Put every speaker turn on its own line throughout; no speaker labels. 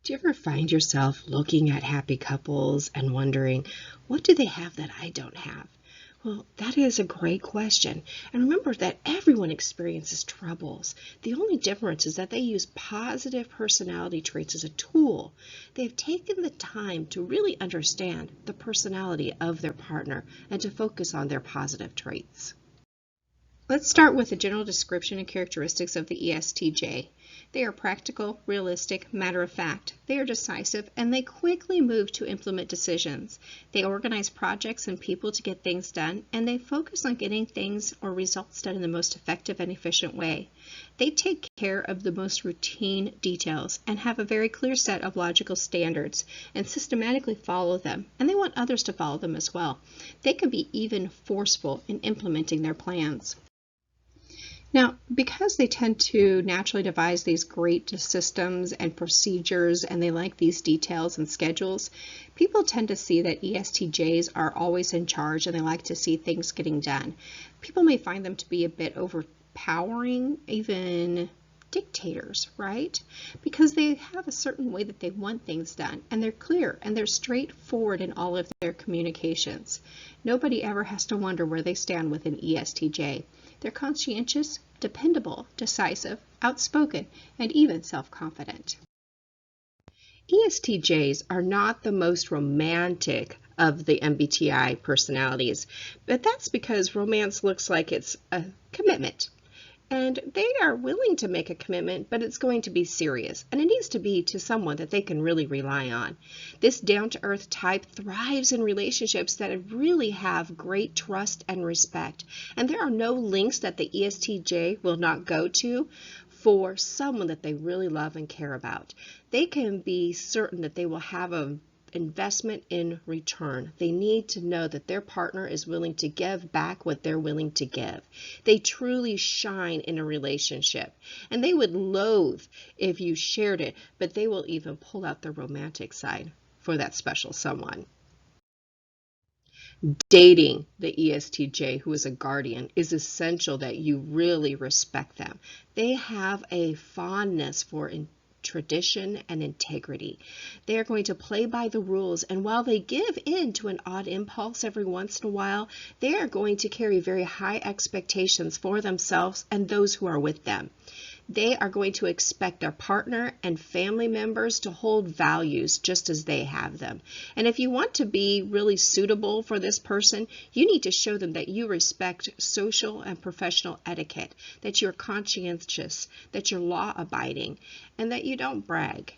Do you ever find yourself looking at happy couples and wondering, what do they have that I don't have? Well, that is a great question. And remember that everyone experiences troubles. The only difference is that they use positive personality traits as a tool. They've taken the time to really understand the personality of their partner and to focus on their positive traits. Let's start with a general description and characteristics of the ESTJ. They are practical, realistic, matter-of-fact. They are decisive, and they quickly move to implement decisions. They organize projects and people to get things done, and they focus on getting things or results done in the most effective and efficient way. They take care of the most routine details and have a very clear set of logical standards and systematically follow them, and they want others to follow them as well. They can be even forceful in implementing their plans. Now, because they tend to naturally devise these great systems and procedures, and they like these details and schedules, people tend to see that ESTJs are always in charge and they like to see things getting done. People may find them to be a bit overpowering, even dictators, right? Because they have a certain way that they want things done, and they're clear and they're straightforward in all of their communications. Nobody ever has to wonder where they stand with an ESTJ. They're conscientious, dependable, decisive, outspoken, and even self-confident. ESTJs are not the most romantic of the MBTI personalities, but that's because romance looks like it's a commitment. And they are willing to make a commitment, but it's going to be serious, and it needs to be to someone that they can really rely on. This down-to-earth type thrives in relationships that really have great trust and respect, and there are no links that the ESTJ will not go to for someone that they really love and care about. They can be certain that they will have an investment in return. They need to know that their partner is willing to give back what they're willing to give. They truly shine in a relationship, and they would loathe if you shared it, but they will even pull out the romantic side for that special someone. Dating the ESTJ, who is a guardian, is essential that you really respect them. They have a fondness for tradition and integrity. They are going to play by the rules, and while they give in to an odd impulse every once in a while, they are going to carry very high expectations for themselves and those who are with them. They are going to expect their partner and family members to hold values just as they have them. And if you want to be really suitable for this person, you need to show them that you respect social and professional etiquette, that you're conscientious, that you're law-abiding, and that you don't brag.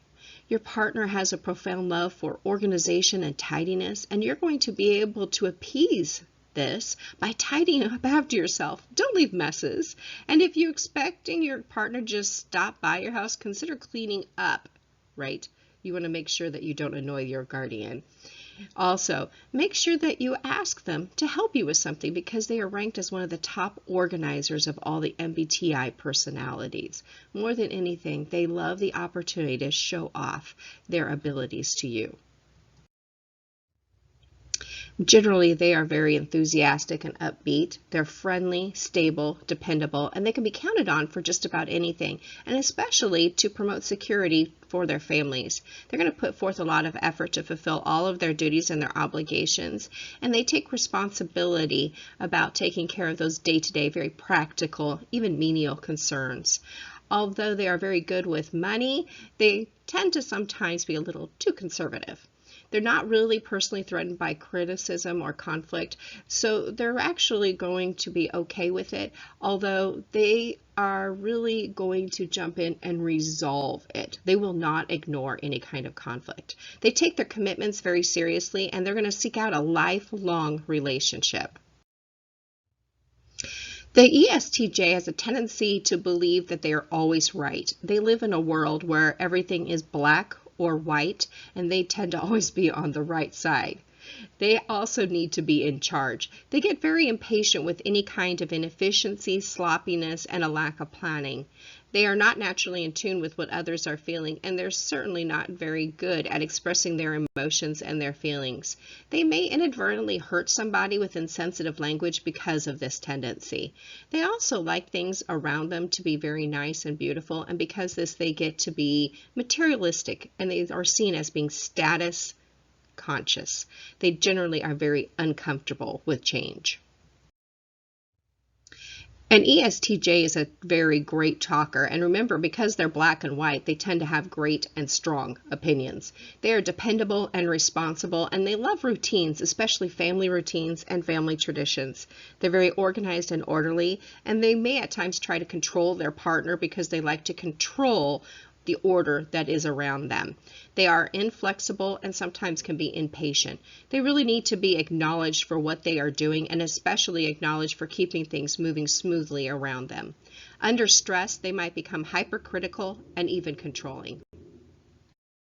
Your partner has a profound love for organization and tidiness, and you're going to be able to appease this by tidying up after yourself. Don't leave messes. And if you're expecting your partner to just stop by your house, consider cleaning up, right? You want to make sure that you don't annoy your guardian. Also, make sure that you ask them to help you with something, because they are ranked as one of the top organizers of all the MBTI personalities. More than anything, they love the opportunity to show off their abilities to you. Generally, they are very enthusiastic and upbeat. They're friendly, stable, dependable, and they can be counted on for just about anything, and especially to promote security for their families. They're going to put forth a lot of effort to fulfill all of their duties and their obligations, and they take responsibility about taking care of those day-to-day, very practical, even menial concerns. Although they are very good with money, they tend to sometimes be a little too conservative. They're not really personally threatened by criticism or conflict, so they're actually going to be okay with it, although they are really going to jump in and resolve it. They will not ignore any kind of conflict. They take their commitments very seriously, and they're going to seek out a lifelong relationship. The ESTJ has a tendency to believe that they are always right. They live in a world where everything is black or white, and they tend to always be on the right side. They also need to be in charge. They get very impatient with any kind of inefficiency, sloppiness, and a lack of planning. They are not naturally in tune with what others are feeling, and they're certainly not very good at expressing their emotions and their feelings. They may inadvertently hurt somebody with insensitive language because of this tendency. They also like things around them to be very nice and beautiful, and because this, they get to be materialistic, and they are seen as being status conscious. They generally are very uncomfortable with change. An ESTJ is a very great talker, and remember, because they're black and white, they tend to have great and strong opinions. They are dependable and responsible, and they love routines, especially family routines and family traditions. They're very organized and orderly, and they may at times try to control their partner because they like to control the order that is around them. They are inflexible and sometimes can be impatient. They really need to be acknowledged for what they are doing, and especially acknowledged for keeping things moving smoothly around them. Under stress, they might become hypercritical and even controlling.